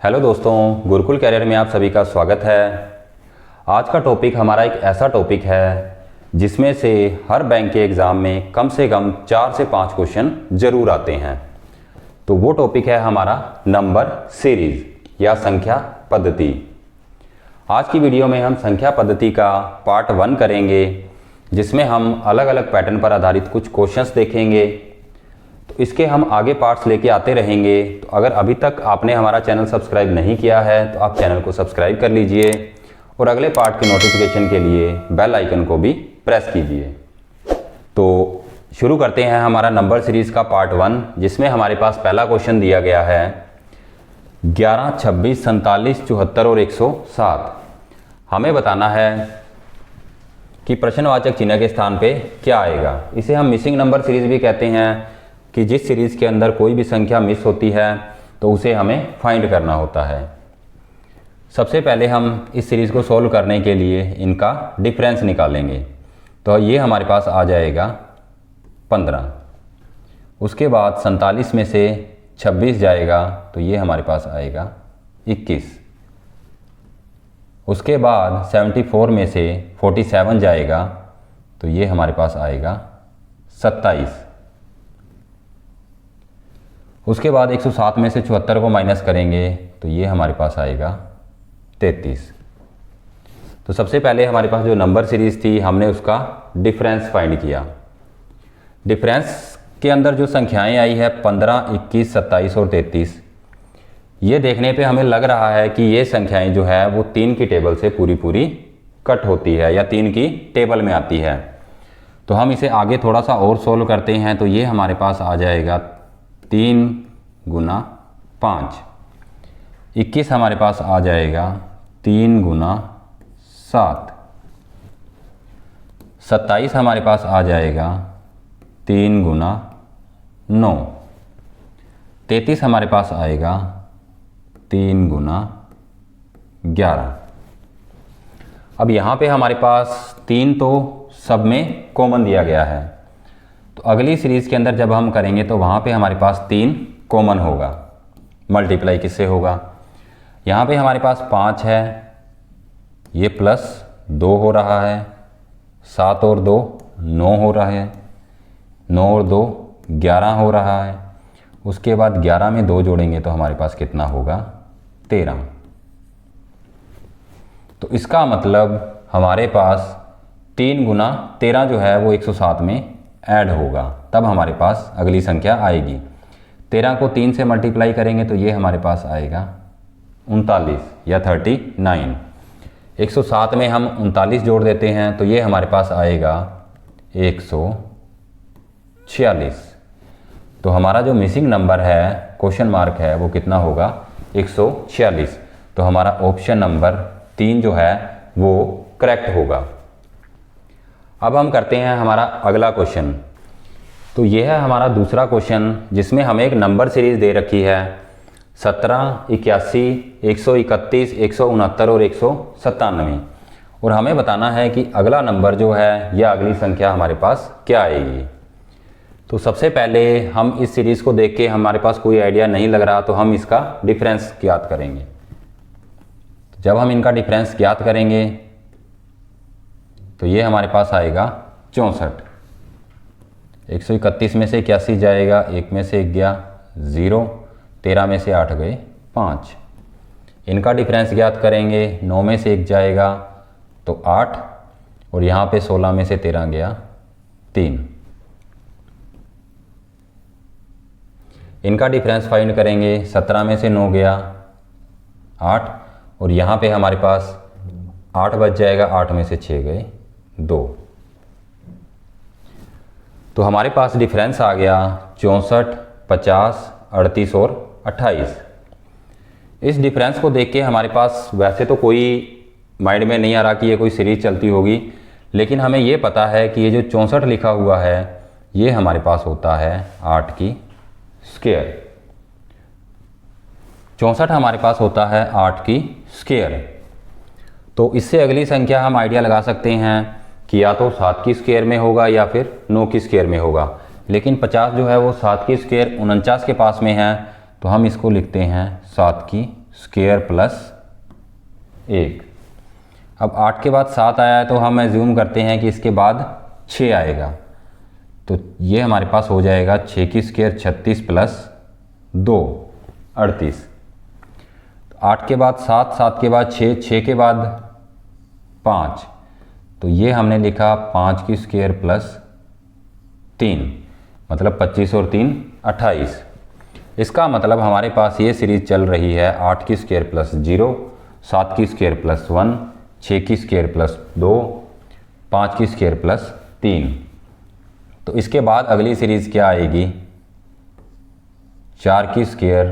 Hello दोस्तों, Gurukul career में आप सभी का स्वागत है। आज का टॉपिक हमारा एक ऐसा टॉपिक है जिसमें से हर बैंक के एग्ज़ाम में कम से कम 4 से 5 क्वेश्चन ज़रूर आते हैं। तो वो टॉपिक है हमारा नंबर सीरीज़ या संख्या पद्धति। आज की वीडियो में हम संख्या पद्धति का पार्ट 1 करेंगे, जिसमें हम अलग अलग पैटर्न पर आधारित कुछ क्वेश्चंस देखेंगे। तो इसके हम आगे पार्ट्स लेके आते रहेंगे। तो अगर अभी तक आपने हमारा चैनल सब्सक्राइब नहीं किया है तो आप चैनल को सब्सक्राइब कर लीजिए और अगले पार्ट के नोटिफिकेशन के लिए बेल आइकन को भी प्रेस कीजिए। तो शुरू करते हैं हमारा नंबर सीरीज़ का पार्ट 1, जिसमें हमारे पास पहला क्वेश्चन दिया गया है 11, 26, 47, 74 और 107। हमें बताना है कि प्रश्नवाचक चिन्ह के स्थान पे क्या आएगा। इसे हम मिसिंग नंबर सीरीज़ भी कहते हैं कि जिस सीरीज़ के अंदर कोई भी संख्या मिस होती है तो उसे हमें फाइंड करना होता है। सबसे पहले हम इस सीरीज़ को सॉल्व करने के लिए इनका डिफरेंस निकालेंगे। तो ये हमारे पास आ जाएगा 15। उसके बाद 47 में से 26 जाएगा तो ये हमारे पास आएगा 21। उसके बाद 74 में से 47 जाएगा तो ये हमारे पास आएगा 27। उसके बाद 107 में से 74 को माइनस करेंगे तो ये हमारे पास आएगा 33। तो सबसे पहले हमारे पास जो नंबर सीरीज़ थी हमने उसका डिफरेंस फाइंड किया। डिफरेंस के अंदर जो संख्याएं आई है 15, 21, 27 और 33, ये देखने पे हमें लग रहा है कि ये संख्याएं जो है वो 3 की टेबल से पूरी पूरी कट होती है या 3 की टेबल में आती है। तो हम इसे आगे थोड़ा सा और सोल्व करते हैं। तो ये हमारे पास आ जाएगा 3 गुना 5। 21 हमारे पास आ जाएगा 3 गुना 7। 27 हमारे पास आ जाएगा 3 गुना 9। 33 हमारे पास आएगा 3 गुना 11। अब यहाँ पे हमारे पास 3 तो सब में कॉमन दिया गया है। तो अगली सीरीज़ के अंदर जब हम करेंगे तो वहाँ पे हमारे पास 3 कॉमन होगा। मल्टीप्लाई किससे होगा? यहाँ पे हमारे पास 5 है, ये प्लस 2 हो रहा है, 7 और 2 9 हो रहा है, 9 और 2 11 हो रहा है। उसके बाद 11 में 2 जोड़ेंगे तो हमारे पास कितना होगा? 13। तो इसका मतलब हमारे पास 3 गुना 13 जो है वो 107 में ऐड होगा, तब हमारे पास अगली संख्या आएगी। 13 को 3 से मल्टीप्लाई करेंगे तो ये हमारे पास आएगा 39 या 39। 107 में हम 39 जोड़ देते हैं तो ये हमारे पास आएगा 146। तो हमारा जो मिसिंग नंबर है, क्वेश्चन मार्क है, वो कितना होगा? 146। तो हमारा ऑप्शन नंबर 3 जो है वो करेक्ट होगा। अब हम करते हैं हमारा अगला क्वेश्चन। तो यह है हमारा दूसरा क्वेश्चन, जिसमें हमें एक नंबर सीरीज़ दे रखी है 17, 81, 131, 169 और 197। और हमें बताना है कि अगला नंबर जो है या अगली संख्या हमारे पास क्या आएगी। तो सबसे पहले हम इस सीरीज़ को देख के हमारे पास कोई आइडिया नहीं लग रहा तो हम इसका डिफरेंस ज्ञात करेंगे। जब हम इनका डिफरेंस ज्ञात करेंगे तो ये हमारे पास आएगा 64। 131 में से 81 जाएगा, 1 में से 1 गया 0, 13 में से 8 गए 5। इनका डिफरेंस ज्ञात करेंगे, 9 में से 1 जाएगा तो 8 और यहाँ पे 16 में से 13 गया 3। इनका डिफरेंस फाइंड करेंगे, 17 में से 9 गया 8 और यहाँ पे हमारे पास 8 बच जाएगा, 8 में से 6 गए 2। तो हमारे पास डिफरेंस आ गया 64, 50, 38 और 28। इस डिफरेंस को देख के हमारे पास वैसे तो कोई माइंड में नहीं आ रहा कि ये कोई सीरीज चलती होगी, लेकिन हमें ये पता है कि ये जो 64 लिखा हुआ है ये हमारे पास होता है 8 की स्क्वायर। 64 हमारे पास होता है 8 की स्क्वायर। तो इससे अगली संख्या हम आइडिया लगा सकते हैं कि या तो 7 की स्क्वायर में होगा या फिर 9 की स्क्वायर में होगा। लेकिन 50 जो है वो 7 की स्क्वायर 49 के पास में है, तो हम इसको लिखते हैं 7 की स्क्वायर प्लस 1। अब 8 के बाद 7 आया है तो हम एज्यूम करते हैं कि इसके बाद 6 आएगा, तो ये हमारे पास हो जाएगा 6 की स्क्वायर 36 प्लस 2 38। 8 के बाद 7, 7 के बाद 6, 6 के बाद 5, तो ये हमने लिखा 5 की स्क्वायर प्लस 3, मतलब 25 और 3 28। इसका मतलब हमारे पास ये सीरीज चल रही है 8 की स्क्वायर प्लस 0, 7 की स्क्वायर प्लस 1, 6 की स्क्वायर प्लस 2, 5 की स्क्वायर प्लस 3। तो इसके बाद अगली सीरीज क्या आएगी, 4 की स्क्वायर,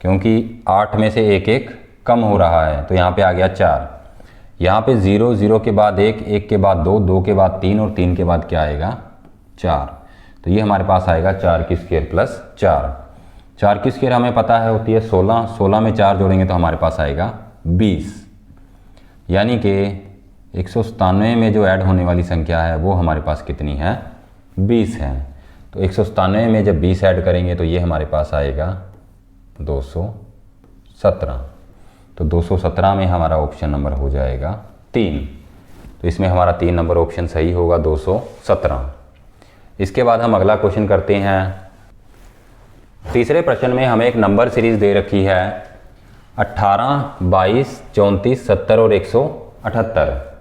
क्योंकि 8 में से एक एक कम हो रहा है तो यहाँ पे आ गया 4। यहाँ पे 0, 0 के बाद 1, 1 के बाद 2, 2 के बाद 3 और 3 के बाद क्या आएगा 4। तो ये हमारे पास आएगा 4 की स्क्वायर प्लस 4। 4 की स्क्वायर हमें पता है होती है 16, 16 में 4 जोड़ेंगे तो हमारे पास आएगा 20। यानी कि 197 में जो ऐड होने वाली संख्या है वो हमारे पास कितनी है, 20 है। तो 197 में जब 20 ऐड करेंगे तो ये हमारे पास आएगा 217। तो 217 में हमारा ऑप्शन नंबर हो जाएगा 3। तो इसमें हमारा 3 नंबर ऑप्शन सही होगा 217। इसके बाद हम अगला क्वेश्चन करते हैं। तीसरे प्रश्न में हमें एक नंबर सीरीज दे रखी है 18, 22, 34, 70 और 178।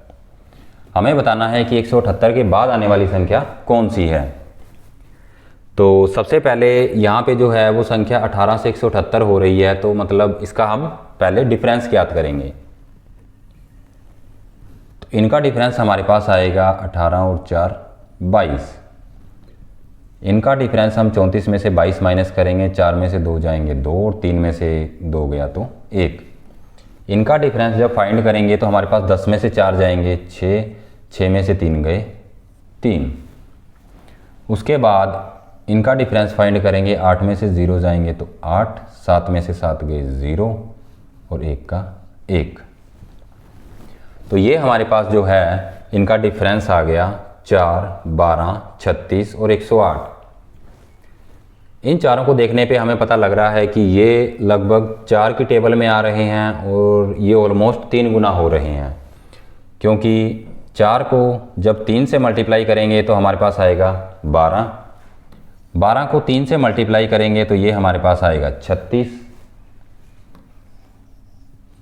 हमें बताना है कि 178 के बाद आने वाली संख्या कौन सी है। तो सबसे पहले यहाँ पे जो है वो संख्या 18 से 178 हो रही है, तो मतलब इसका हम पहले डिफरेंस ज्ञात करेंगे। तो इनका डिफरेंस हमारे पास आएगा 18 और 4 22। इनका डिफरेंस हम 34 में से 22 माइनस करेंगे, 4 में से 2 जाएंगे 2 और 3 में से 2 गया तो 1। इनका डिफरेंस जब फाइंड करेंगे तो हमारे पास 10 में से 4 जाएंगे 6, 6 में से 3 गए 3। उसके बाद इनका डिफरेंस फाइंड करेंगे, 8 में से 0 जाएंगे तो 8, 7 में से 7 गए 0 और 1 का 1। तो ये हमारे पास जो है इनका डिफरेंस आ गया 4, 12, 36 और 108। इन चारों को देखने पे हमें पता लग रहा है कि ये लगभग 4 की टेबल में आ रहे हैं और ये ऑलमोस्ट 3 गुना हो रहे हैं, क्योंकि 4 को जब 3 से मल्टीप्लाई करेंगे तो हमारे पास आएगा 12, 12 को 3 से मल्टीप्लाई करेंगे तो ये हमारे पास आएगा 36,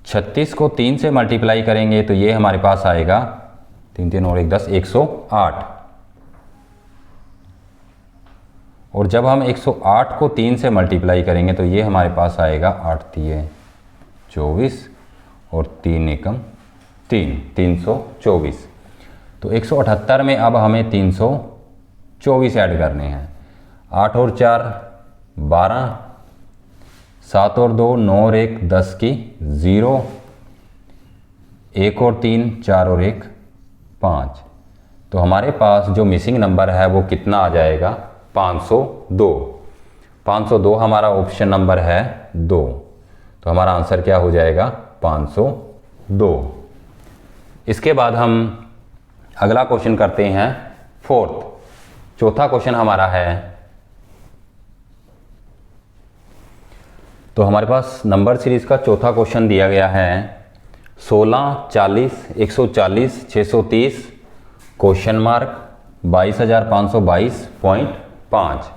36 को 3 से मल्टीप्लाई करेंगे तो ये हमारे पास आएगा 3, 3 और 1 10, 108। और जब हम 108 को 3 से मल्टीप्लाई करेंगे तो ये हमारे पास आएगा 8 3 24 और 3 एकम 3, 324। तो 178 में अब हमें 324 ऐड करने हैं। 8 और 4 12, 7 और 2 9 और 1 10 की 0, 1 और 3 4 और 1 5। तो हमारे पास जो मिसिंग नंबर है वो कितना आ जाएगा, 502। 502 हमारा ऑप्शन नंबर है 2। तो हमारा आंसर क्या हो जाएगा, 502। इसके बाद हम अगला क्वेश्चन करते हैं फोर्थ। चौथा क्वेश्चन हमारा है, तो हमारे पास नंबर सीरीज का चौथा क्वेश्चन दिया गया है 16, 40, 140, 630 क्वेश्चन मार्क 22,522.5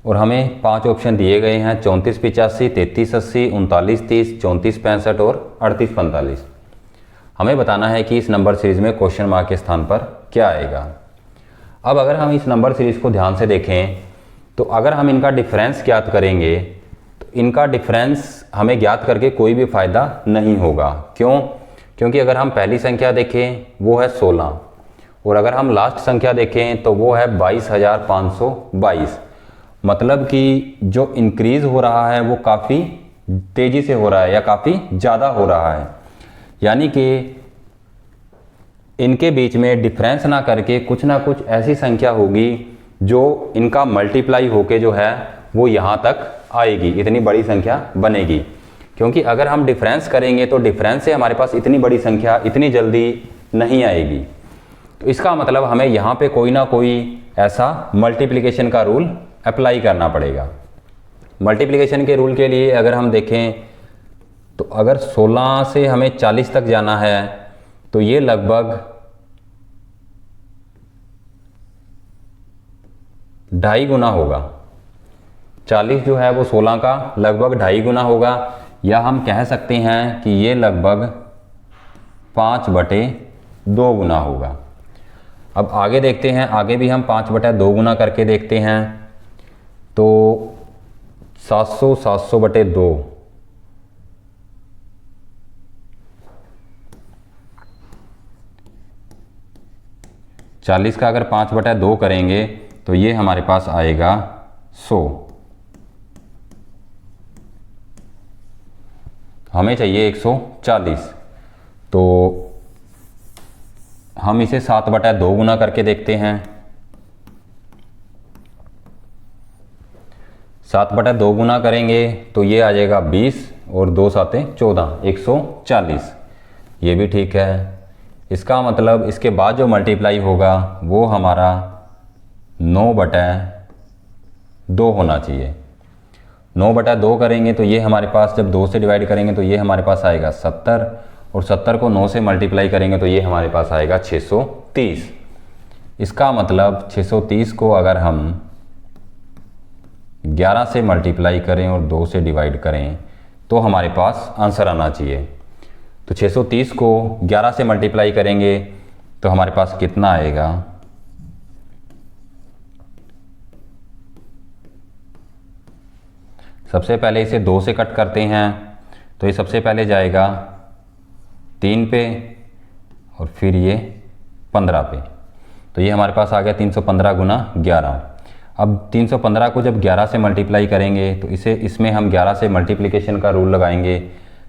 और हमें 5 ऑप्शन दिए गए हैं 34 85, 33 80, 39 30, 34 65 और 38 45। हमें बताना है कि इस नंबर सीरीज में क्वेश्चन मार्क के स्थान पर क्या आएगा। अब अगर हम इस नंबर सीरीज को ध्यान से देखें तो अगर हम इनका डिफरेंस ज्ञात करेंगे तो इनका डिफरेंस हमें ज्ञात करके कोई भी फ़ायदा नहीं होगा। क्यों? क्योंकि अगर हम पहली संख्या देखें वो है 16 और अगर हम लास्ट संख्या देखें तो वो है 22,522। मतलब कि जो इंक्रीज़ हो रहा है वो काफ़ी तेज़ी से हो रहा है या काफ़ी ज़्यादा हो रहा है। यानी कि इनके बीच में डिफरेंस ना करके कुछ ना कुछ ऐसी संख्या होगी जो इनका मल्टीप्लाई होके जो है वो यहाँ तक आएगी, इतनी बड़ी संख्या बनेगी। क्योंकि अगर हम डिफरेंस करेंगे तो डिफरेंस से हमारे पास इतनी बड़ी संख्या इतनी जल्दी नहीं आएगी। तो इसका मतलब हमें यहाँ पे कोई ना कोई ऐसा मल्टीप्लिकेशन का रूल अप्लाई करना पड़ेगा। मल्टीप्लिकेशन के रूल के लिए अगर हम देखें तो अगर 16 से हमें 40 तक जाना है तो ये लगभग 2.5 गुना होगा। 40 जो है वो 16 का लगभग 2.5 गुना होगा, या हम कह सकते हैं कि ये लगभग 5/2 गुना होगा। अब आगे देखते हैं, आगे भी हम 5/2 गुना करके देखते हैं। तो 700/2 40 का अगर 5/2 करेंगे तो ये हमारे पास आएगा 100। हमें चाहिए 140, तो हम इसे 7/2 गुना करके देखते हैं। 7/2 गुना करेंगे तो ये आ जाएगा 20 और 2 7 14, 140। ये भी ठीक है। इसका मतलब इसके बाद जो मल्टीप्लाई होगा वो हमारा 9/2 होना चाहिए। 9/2 करेंगे तो ये हमारे पास, जब 2 से डिवाइड करेंगे तो ये हमारे पास आएगा 70, और 70 को 9 से मल्टीप्लाई करेंगे तो ये हमारे पास आएगा 630। इसका मतलब 630 को अगर हम 11 से मल्टीप्लाई करें और 2 से डिवाइड करें तो हमारे पास आंसर आना चाहिए। तो 630 को 11 से मल्टीप्लाई करेंगे तो हमारे पास कितना आएगा, सबसे पहले इसे 2 से कट करते हैं तो ये सबसे पहले जाएगा 3 पे और फिर ये 15 पे, तो ये हमारे पास आ गया 315 गुना 11। अब 315 को जब 11 से मल्टीप्लाई करेंगे तो इसमें हम 11 से मल्टीप्लिकेशन का रूल लगाएंगे।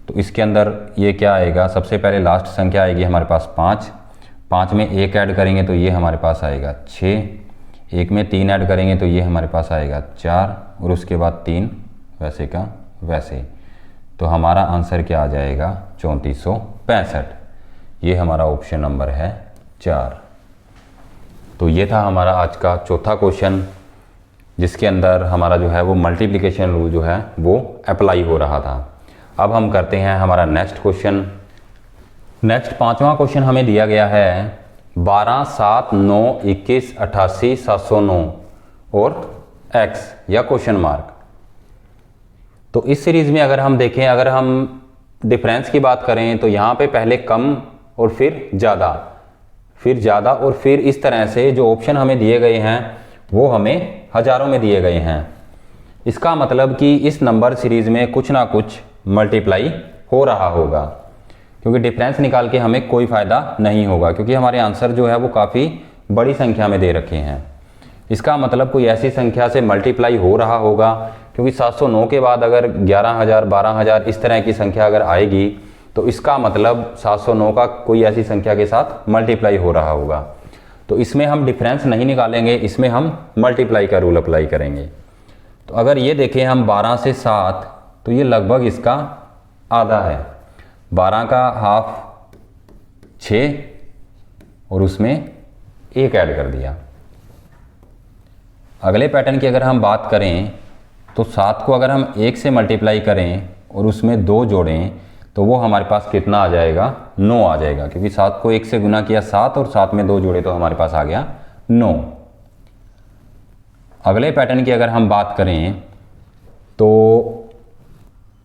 तो इसके अंदर ये क्या आएगा, सबसे पहले लास्ट संख्या आएगी हमारे पास 5, 5 में 1 ऐड करेंगे तो ये हमारे पास आएगा 6, 1 में 3 ऐड करेंगे तो ये हमारे पास आएगा 4, और उसके बाद 3 वैसे का वैसे। तो हमारा आंसर क्या आ जाएगा, 3465। ये हमारा ऑप्शन नंबर है 4। तो ये था हमारा आज का चौथा क्वेश्चन, जिसके अंदर हमारा जो है वो मल्टीप्लिकेशन रूल जो है वो अप्लाई हो रहा था। अब हम करते हैं हमारा नेक्स्ट क्वेश्चन। नेक्स्ट 5वां क्वेश्चन हमें दिया गया है 12, 7, 9, 21, 88, 709 और x या क्वेश्चन मार्क। तो इस सीरीज़ में अगर हम देखें, अगर हम डिफरेंस की बात करें तो यहाँ पे पहले कम और फिर ज़्यादा और फिर इस तरह से जो ऑप्शन हमें दिए गए हैं वो हमें हज़ारों में दिए गए हैं। इसका मतलब कि इस नंबर सीरीज़ में कुछ ना कुछ मल्टीप्लाई हो रहा होगा, क्योंकि डिफरेंस निकाल के हमें कोई फ़ायदा नहीं होगा, क्योंकि हमारे आंसर जो है वो काफ़ी बड़ी संख्या में दे रखे हैं। इसका मतलब कोई ऐसी संख्या से मल्टीप्लाई हो रहा होगा, क्योंकि 709 के बाद अगर 11,000, 12,000 इस तरह की संख्या अगर आएगी तो इसका मतलब 709 का कोई ऐसी संख्या के साथ मल्टीप्लाई हो रहा होगा। तो इसमें हम डिफरेंस नहीं निकालेंगे, इसमें हम मल्टीप्लाई का रूल अप्लाई करेंगे। तो अगर ये देखें हम 12 से 7, तो ये लगभग इसका आधा है। 12 का हाफ 6 और उसमें 1 ऐड कर दिया। अगले पैटर्न की अगर हम बात करें तो 7 को अगर हम 1 से मल्टीप्लाई करें और उसमें 2 जोड़ें तो वो हमारे पास कितना आ जाएगा, 9 आ जाएगा, क्योंकि 7 को 1 से गुना किया 7 और 7 में 2 जोड़े तो हमारे पास आ गया 9। अगले पैटर्न की अगर हम बात करें तो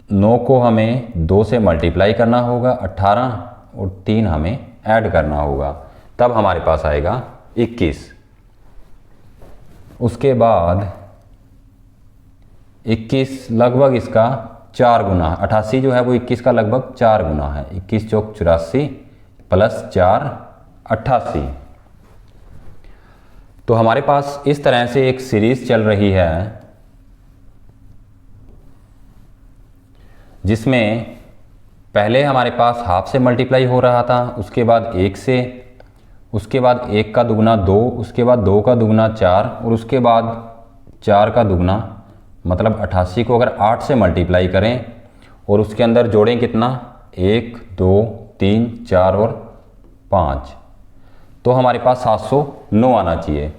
9 को हमें 2 से मल्टीप्लाई करना होगा, 18 और 3 हमें ऐड करना होगा, तब हमारे पास आएगा 21। उसके बाद 21 लगभग इसका 4 गुना, 88 जो है वो 21 का लगभग 4 गुना है। 21 चौक 84 प्लस 4 88। तो हमारे पास इस तरह से एक सीरीज चल रही है जिसमें पहले हमारे पास हाफ से मल्टीप्लाई हो रहा था, उसके बाद 1 से, उसके बाद 1 का दुगना 2, उसके बाद 2 का दुगना 4 और उसके बाद 4 का दुगना, मतलब 88 को अगर 8 से मल्टीप्लाई करें और उसके अंदर जोड़ें कितना, 1 2 3 4 और 5, तो हमारे पास 709 आना चाहिए।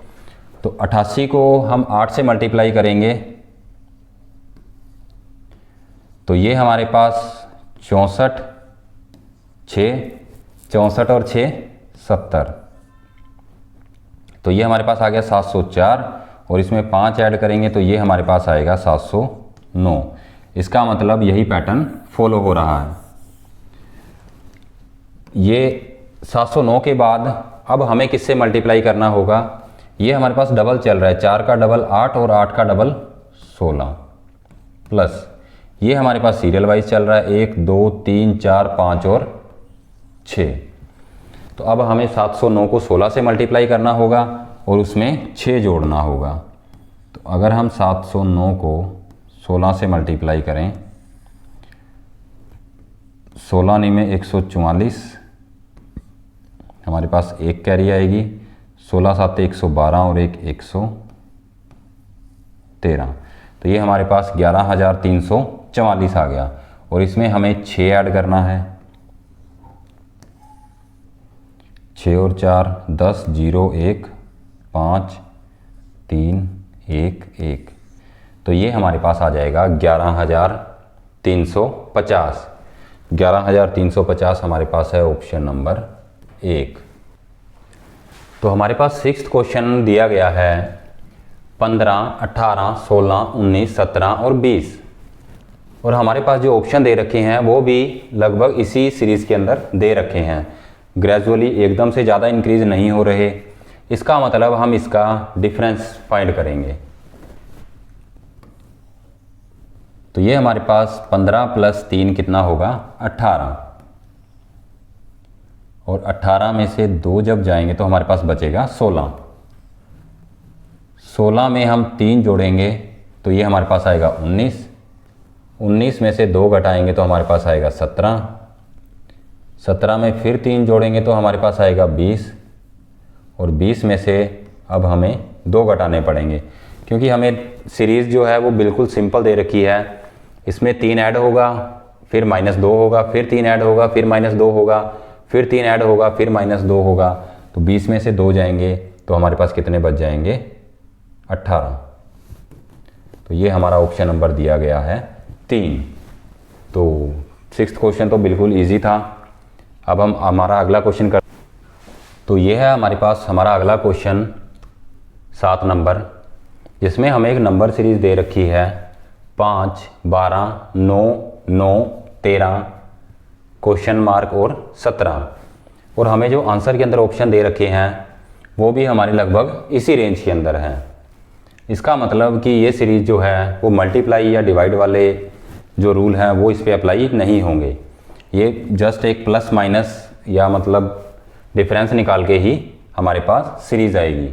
तो 88 को हम 8 से मल्टीप्लाई करेंगे तो ये हमारे पास 64, 64 और 6 70, तो ये हमारे पास आ गया 704 और इसमें 5 ऐड करेंगे तो ये हमारे पास आएगा 709। इसका मतलब यही पैटर्न फॉलो हो रहा है। ये 709 के बाद अब हमें किससे मल्टीप्लाई करना होगा, ये हमारे पास डबल चल रहा है, 4 का डबल 8 और 8 का डबल 16, प्लस ये हमारे पास सीरियल वाइज चल रहा है 1 2 3 4 5 और 6। तो अब हमें 709 को 16 से मल्टीप्लाई करना होगा और उसमें 6 जोड़ना होगा। तो अगर हम 709 को 16 से मल्टीप्लाई करें, 16 नहीं में 144, हमारे पास एक कैरी आएगी, 16 7 112 और एक 113, तो ये हमारे पास 11,344 आ गया और इसमें हमें 6 ऐड करना है, 6 और 4 10 0 1 5 3 1 1, तो ये हमारे पास आ जाएगा 11,350। 11,350 हमारे पास है ऑप्शन नंबर 1। तो हमारे पास सिक्स्थ क्वेश्चन दिया गया है 15, 18, 16, 19, 17 और 20, और हमारे पास जो ऑप्शन दे रखे हैं वो भी लगभग इसी सीरीज़ के अंदर दे रखे हैं, ग्रेजुअली एकदम से ज़्यादा इंक्रीज नहीं हो रहे। इसका मतलब हम इसका डिफरेंस फाइंड करेंगे। तो ये हमारे पास 15 + 3 कितना होगा 18, और 18 में से 2 जब जाएंगे तो हमारे पास बचेगा 16। 16 में हम 3 जोड़ेंगे तो ये हमारे पास आएगा 19। 19 में से 2 घटाएंगे तो हमारे पास आएगा 17। 17 में फिर 3 जोड़ेंगे तो हमारे पास आएगा 20, और 20 में से अब हमें 2 घटाने पड़ेंगे क्योंकि हमें सीरीज़ जो है वो बिल्कुल सिंपल दे रखी है। इसमें 3 ऐड होगा, फिर -2 होगा, फिर 3 ऐड होगा, फिर -2 होगा, फिर 3 ऐड होगा, फिर -2 होगा, तो 20 में से 2 जाएंगे तो हमारे पास कितने बच जाएंगे 18। तो ये हमारा ऑप्शन नंबर दिया गया है 3। तो सिक्स्थ क्वेश्चन तो बिल्कुल ईजी था। अब हम हमारा अगला क्वेश्चन कर, तो ये है हमारे पास हमारा अगला क्वेश्चन 7 नंबर, जिसमें हमें एक नंबर सीरीज़ दे रखी है 5, 12, 9, 9, 13, क्वेश्चन मार्क और 17, और हमें जो आंसर के अंदर ऑप्शन दे रखे हैं वो भी हमारे लगभग इसी रेंज के अंदर हैं। इसका मतलब कि ये सीरीज़ जो है वो मल्टीप्लाई या डिवाइड वाले जो रूल हैं वो इस पर अप्लाई नहीं होंगे। ये जस्ट एक प्लस माइनस या मतलब डिफरेंस निकाल के ही हमारे पास सीरीज़ आएगी।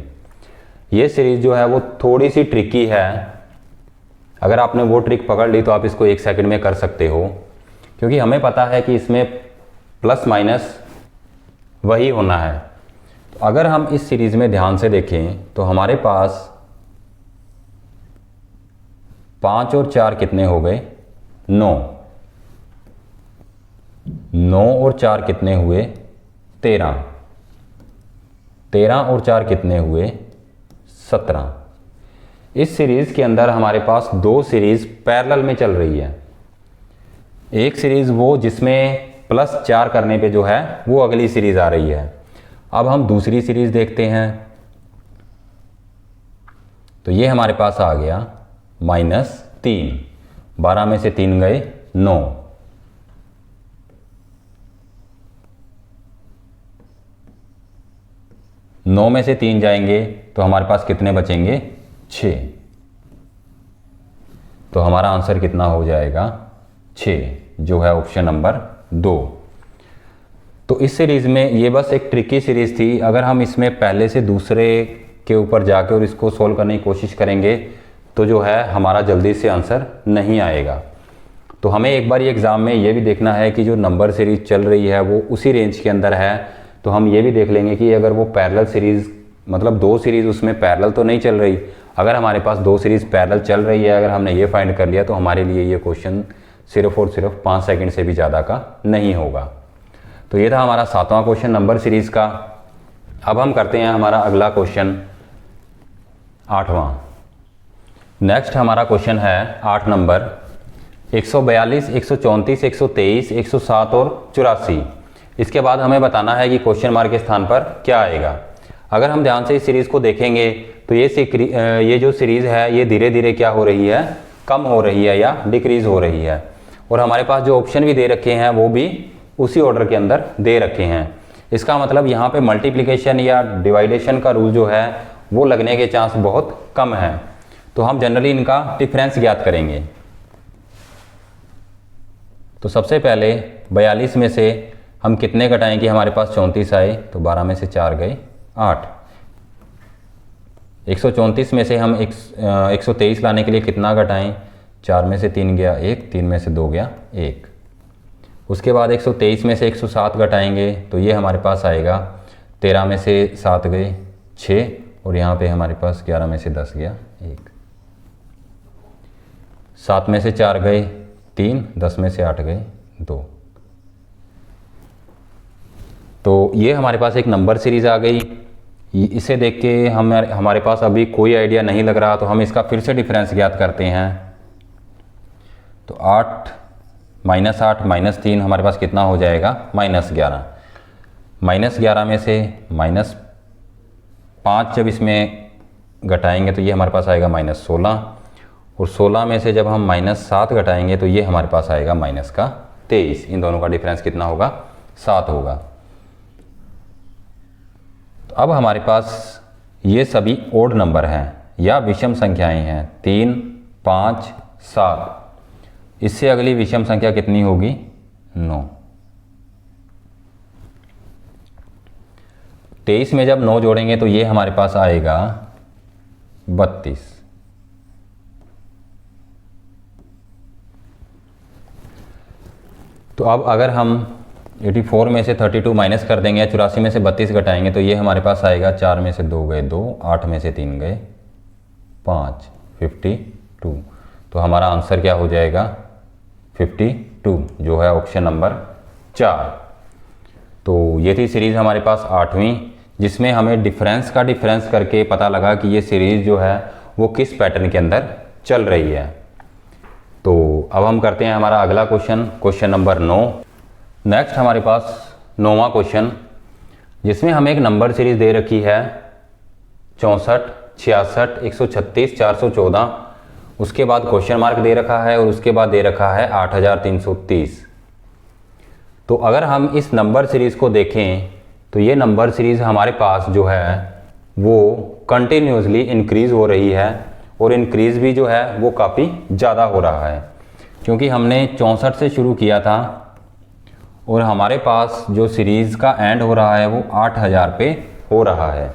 ये सीरीज़ जो है वो थोड़ी सी ट्रिकी है, अगर आपने वो ट्रिक पकड़ ली तो आप इसको 1 सेकंड में कर सकते हो, क्योंकि हमें पता है कि इसमें प्लस माइनस वही होना है। तो अगर हम इस सीरीज़ में ध्यान से देखें तो हमारे पास 5 और 4 कितने हो गए 9, 9 और 4 कितने हुए 13, 13 और 4 कितने हुए 17। इस सीरीज़ के अंदर हमारे पास 2 सीरीज़ पैरेलल में चल रही है। एक सीरीज़ वो जिसमें +4 करने पे जो है वो अगली सीरीज़ आ रही है। अब हम दूसरी सीरीज़ देखते हैं, तो ये हमारे पास आ गया -3, 12 में से 3 गए 9, 9 में से 3 जाएंगे तो हमारे पास कितने बचेंगे 6। तो हमारा आंसर कितना हो जाएगा 6, जो है ऑप्शन नंबर 2। तो इस सीरीज़ में ये बस एक ट्रिकी सीरीज़ थी। अगर हम इसमें पहले से दूसरे के ऊपर जाके और इसको सोल्व करने की कोशिश करेंगे तो जो है हमारा जल्दी से आंसर नहीं आएगा। तो हमें एक बार ये एग्ज़ाम में ये भी देखना है कि जो नंबर सीरीज़ चल रही है वो उसी रेंज के अंदर है। तो हम ये भी देख लेंगे कि अगर वो पैरेलल सीरीज़ मतलब 2 सीरीज़ उसमें पैरेलल तो नहीं चल रही। अगर हमारे पास 2 सीरीज़ पैरेलल चल रही है, अगर हमने ये फाइंड कर लिया तो हमारे लिए ये क्वेश्चन सिर्फ और सिर्फ 5 सेकंड से भी ज़्यादा का नहीं होगा। तो ये था हमारा 7वां क्वेश्चन नंबर सीरीज़ का। अब हम करते हैं हमारा अगला क्वेश्चन 8वां। नेक्स्ट हमारा क्वेश्चन है 8 नंबर, 142, 134, 123, 107 और 84। इसके बाद हमें बताना है कि क्वेश्चन मार्क के स्थान पर क्या आएगा। अगर हम ध्यान से इस सीरीज़ को देखेंगे तो ये जो सीरीज़ है ये धीरे धीरे क्या हो रही है, कम हो रही है या डिक्रीज़ हो रही है। और हमारे पास जो ऑप्शन भी दे रखे हैं वो भी उसी ऑर्डर के अंदर दे रखे हैं। इसका मतलब यहाँ पे मल्टीप्लिकेशन या डिवाइडेशन का रूल जो है वो लगने के चांस बहुत कम है। तो हम जनरली इनका डिफरेंस ज्ञात करेंगे। तो सबसे पहले 42 में से हम कितने घटाएं कि हमारे पास 34 आए, तो 12 में से 4 गए 8। 134 में से हम 123 लाने के लिए कितना घटाएं, 4 में से 3 गया 1, 3 में से 2 गया 1। उसके बाद 123 में से 107 घटाएंगे तो ये हमारे पास आएगा 13 में से 7 गए 6 और यहाँ पे हमारे पास 11 में से 10 गया 1। 7 में से 4 गए 3, 10 में से 8 गए 2। तो ये हमारे पास एक नंबर सीरीज़ आ गई। इसे देख के हमारे पास अभी कोई आइडिया नहीं लग रहा तो हम इसका फिर से डिफरेंस ज्ञात करते हैं। तो 8 -8 -3 हमारे पास कितना हो जाएगा, -11। -11 में से -5 जब इसमें घटाएंगे तो ये हमारे पास आएगा -16 और 16 में से जब हम -7 घटाएंगे तो ये हमारे पास आएगा -23। इन दोनों का डिफरेंस कितना होगा, 7 होगा। तो अब हमारे पास ये सभी ओड नंबर हैं या विषम संख्याएं हैं, 3, 5, 7। इससे अगली विषम संख्या कितनी होगी, 9। 23 में जब 9 जोड़ेंगे तो ये हमारे पास आएगा 32। तो अब अगर हम 84 में से 32 माइनस कर देंगे या 84 में से 32 घटाएंगे तो ये हमारे पास आएगा 4 में से 2 गए 2, 8 में से 3 गए 5, 52। तो हमारा आंसर क्या हो जाएगा, 52, जो है ऑप्शन नंबर 4। तो ये थी सीरीज़ हमारे पास 8वीं, जिसमें हमें डिफरेंस करके पता लगा कि ये सीरीज़ जो है वो किस पैटर्न के अंदर चल रही है। तो अब हम करते हैं हमारा अगला क्वेश्चन नंबर 9। नेक्स्ट हमारे पास 9वां क्वेश्चन, जिसमें हमें एक नंबर सीरीज़ दे रखी है 64, 66, 136, 414। उसके बाद क्वेश्चन मार्क दे रखा है और उसके बाद दे रखा है 8330। तो अगर हम इस नंबर सीरीज़ को देखें तो ये नंबर सीरीज़ हमारे पास जो है वो कंटिन्यूसली इंक्रीज़ हो रही है और इंक्रीज़ भी जो है वो काफ़ी ज़्यादा हो रहा है, क्योंकि हमने 64 से शुरू किया था और हमारे पास जो सीरीज़ का एंड हो रहा है वो 8000 पे हो रहा है।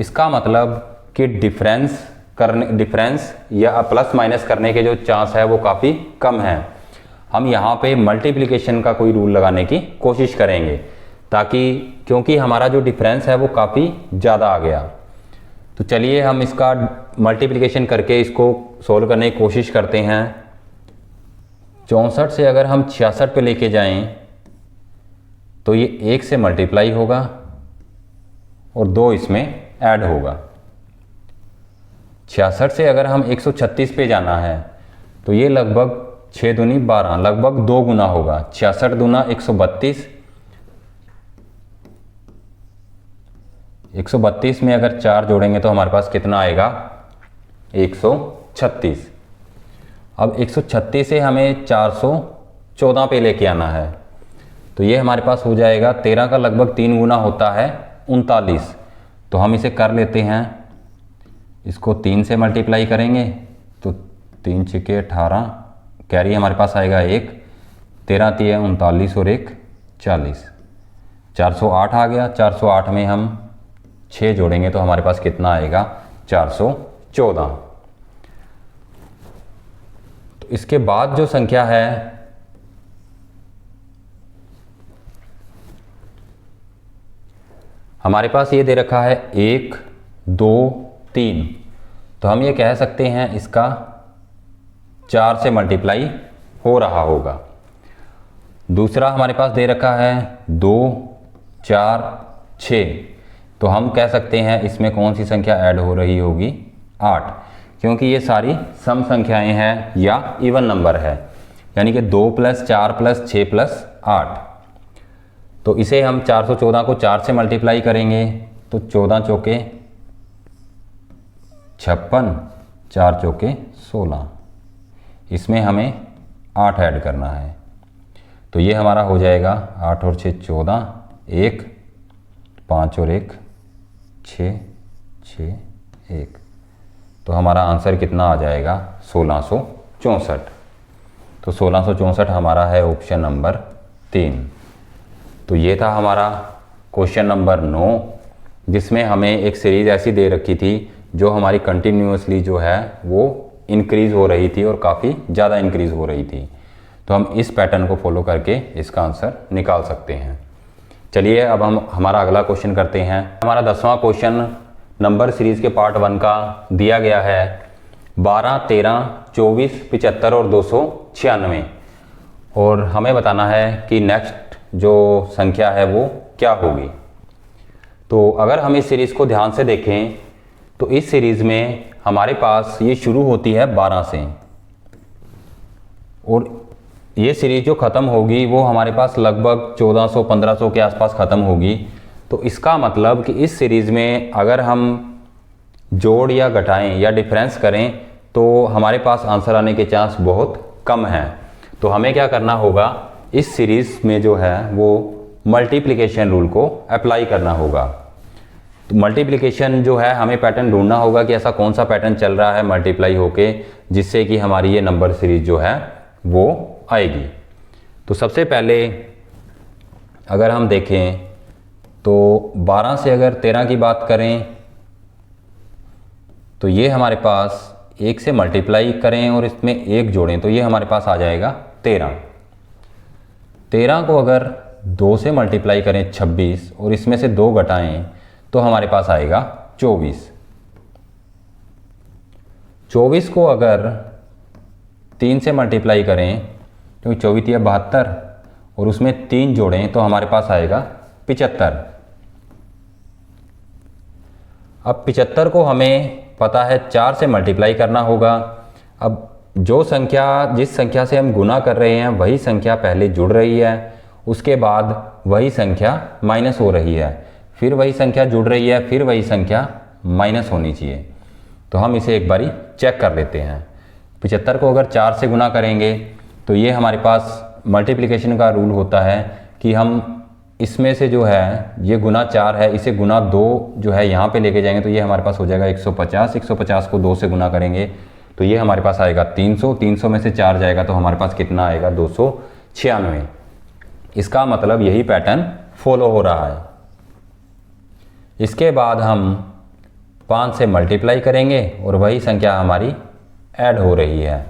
इसका मतलब कि डिफरेंस या प्लस माइनस करने के जो चांस है वो काफ़ी कम है। हम यहाँ पे मल्टीप्लिकेशन का कोई रूल लगाने की कोशिश करेंगे ताकि, क्योंकि हमारा जो डिफरेंस है वो काफ़ी ज़्यादा आ गया। तो चलिए हम इसका मल्टीप्लिकेशन करके इसको सोल्व करने की कोशिश करते हैं। 64 से अगर हम 66 पे लेके जाएं तो ये 1 से मल्टीप्लाई होगा और 2 इसमें ऐड होगा। 66 से अगर हम 136 पे जाना है तो ये लगभग 6 दूनी 12, लगभग 2 गुना होगा। 66 दूना 132, 132 में अगर 4 जोड़ेंगे तो हमारे पास कितना आएगा, 136। अब 136 से हमें 414 पे लेके आना है तो ये हमारे पास हो जाएगा 13 का लगभग 3 गुना होता है 39। तो हम इसे कर लेते हैं, इसको 3 से मल्टीप्लाई करेंगे तो 3 छिके 18, कैरी हमारे पास आएगा 1, 13 3 39 और 1 40, 408 आ गया। 408 में हम 6 जोड़ेंगे तो हमारे पास कितना आएगा, 414। तो इसके बाद जो संख्या है हमारे पास ये दे रखा है 1, 2, 3। तो हम ये कह सकते हैं इसका 4 से मल्टीप्लाई हो रहा होगा। दूसरा हमारे पास दे रखा है 2, 4, 6। तो हम कह सकते हैं इसमें कौन सी संख्या ऐड हो रही होगी, 8, क्योंकि ये सारी सम संख्याएं हैं या इवन नंबर है। यानी कि 2 + 4 + 6 + 8। तो इसे हम 414 को 4 से मल्टीप्लाई करेंगे तो 14 चौके 56, 4 चौके 16। इसमें हमें 8 ऐड करना है, तो ये हमारा हो जाएगा 8 और 6 14, 1 5 और 1 6 6 1। तो हमारा आंसर कितना आ जाएगा 1664। तो 1664 हमारा है ऑप्शन नंबर 3। तो ये था हमारा क्वेश्चन नंबर 9, जिसमें हमें एक सीरीज़ ऐसी दे रखी थी जो हमारी कंटिन्यूसली जो है वो इंक्रीज़ हो रही थी और काफ़ी ज़्यादा इंक्रीज़ हो रही थी। तो हम इस पैटर्न को फॉलो करके इसका आंसर निकाल सकते हैं। चलिए अब हम हमारा अगला क्वेश्चन करते हैं। हमारा 10वां क्वेश्चन नंबर सीरीज़ के पार्ट 1 का दिया गया है 12, 13, 24, 75 और 296, और हमें बताना है कि नेक्स्ट जो संख्या है वो क्या होगी। तो अगर हम इस सीरीज़ को ध्यान से देखें तो इस सीरीज़ में हमारे पास ये शुरू होती है 12 से, और ये सीरीज़ जो ख़त्म होगी वो हमारे पास लगभग 1400-1500 के आसपास ख़त्म होगी। तो इसका मतलब कि इस सीरीज़ में अगर हम जोड़ या घटाएं या डिफरेंस करें तो हमारे पास आंसर आने के चांस बहुत कम हैं। तो हमें क्या करना होगा, इस सीरीज़ में जो है वो मल्टीप्लिकेशन रूल को अप्लाई करना होगा। तो मल्टीप्लिकेशन जो है हमें पैटर्न ढूंढना होगा कि ऐसा कौन सा पैटर्न चल रहा है मल्टीप्लाई होके जिससे कि हमारी ये नंबर सीरीज़ जो है वो आएगी। तो सबसे पहले अगर हम देखें तो 12 से अगर 13 की बात करें तो ये हमारे पास 1 से मल्टीप्लाई करें और इसमें 1 जोड़ें तो ये हमारे पास आ जाएगा 13। 13 को अगर 2 से मल्टीप्लाई करें 26 और इसमें से 2 घटाएं तो हमारे पास आएगा 24। 24 को अगर 3 से मल्टीप्लाई करें क्योंकि 24 या 72 और उसमें 3 जोड़ें तो हमारे पास आएगा 75। अब 75 को हमें पता है 4 से मल्टीप्लाई करना होगा। अब जो संख्या जिस संख्या से हम गुना कर रहे हैं वही संख्या पहले जुड़ रही है, उसके बाद वही संख्या माइनस हो रही है, फिर वही संख्या जुड़ रही है, फिर वही संख्या माइनस होनी चाहिए। तो हम इसे एक बारी चेक कर लेते हैं। 75 को अगर 4 से गुना करेंगे तो ये हमारे पास मल्टीप्लिकेशन का रूल होता है कि हम इसमें से जो है ये गुना 4 है, इसे गुना 2 जो है यहाँ पे लेके जाएंगे तो ये हमारे पास हो जाएगा 150। 150 को 2 से गुना करेंगे तो ये हमारे पास आएगा 300। 300 में से 4 जाएगा तो हमारे पास कितना आएगा 296। इसका मतलब यही पैटर्न फॉलो हो रहा है। इसके बाद हम 5 से मल्टीप्लाई करेंगे और वही संख्या हमारी ऐड हो रही है।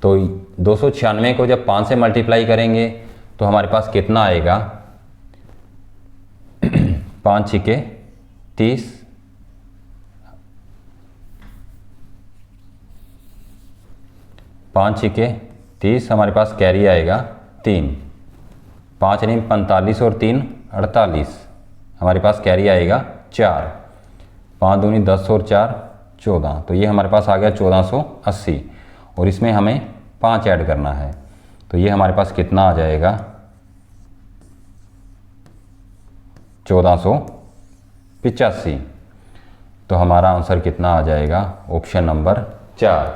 तो 296 को जब 5 से मल्टीप्लाई करेंगे तो हमारे पास कितना आएगा 5 छिके 30, 5 छिके 30 हमारे पास कैरी आएगा 3। 5 नहीं 45 और 3 48 हमारे पास कैरी आएगा 4। 5 दूनी 10 और 4 14, तो ये हमारे पास आ गया 1480 और इसमें हमें 5 ऐड करना है तो ये हमारे पास कितना आ जाएगा 1485। तो हमारा आंसर कितना आ जाएगा ऑप्शन नंबर 4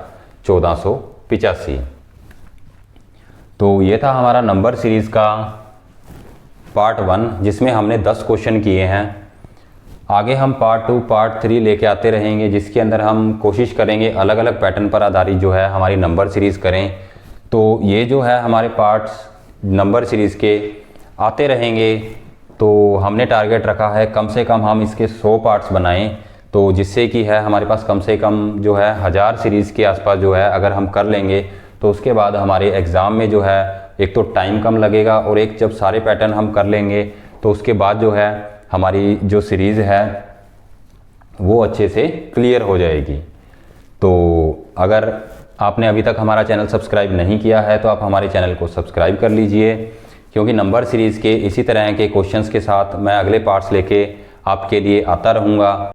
1485। तो ये था हमारा नंबर सीरीज़ का पार्ट 1 जिसमें हमने 10 क्वेश्चन किए हैं। आगे हम पार्ट 2 पार्ट 3 लेके आते रहेंगे जिसके अंदर हम कोशिश करेंगे अलग अलग पैटर्न पर आधारित जो है हमारी नंबर सीरीज़ करें। तो ये जो है हमारे पार्ट्स नंबर सीरीज़ के आते रहेंगे। तो हमने टारगेट रखा है कम से कम हम इसके 100 पार्ट्स बनाएं, तो जिससे कि है हमारे पास कम से कम जो है 1000 सीरीज़ के आसपास जो है अगर हम कर लेंगे तो उसके बाद हमारे एग्ज़ाम में जो है एक तो टाइम कम लगेगा और एक जब सारे पैटर्न हम कर लेंगे तो उसके बाद जो है हमारी जो सीरीज़ है वो अच्छे से क्लियर हो जाएगी। तो अगर आपने अभी तक हमारा चैनल सब्सक्राइब नहीं किया है तो आप हमारे चैनल को सब्सक्राइब कर लीजिए, क्योंकि नंबर सीरीज़ के इसी तरह के क्वेश्चंस के साथ मैं अगले पार्ट्स लेके आपके लिए आता रहूँगा।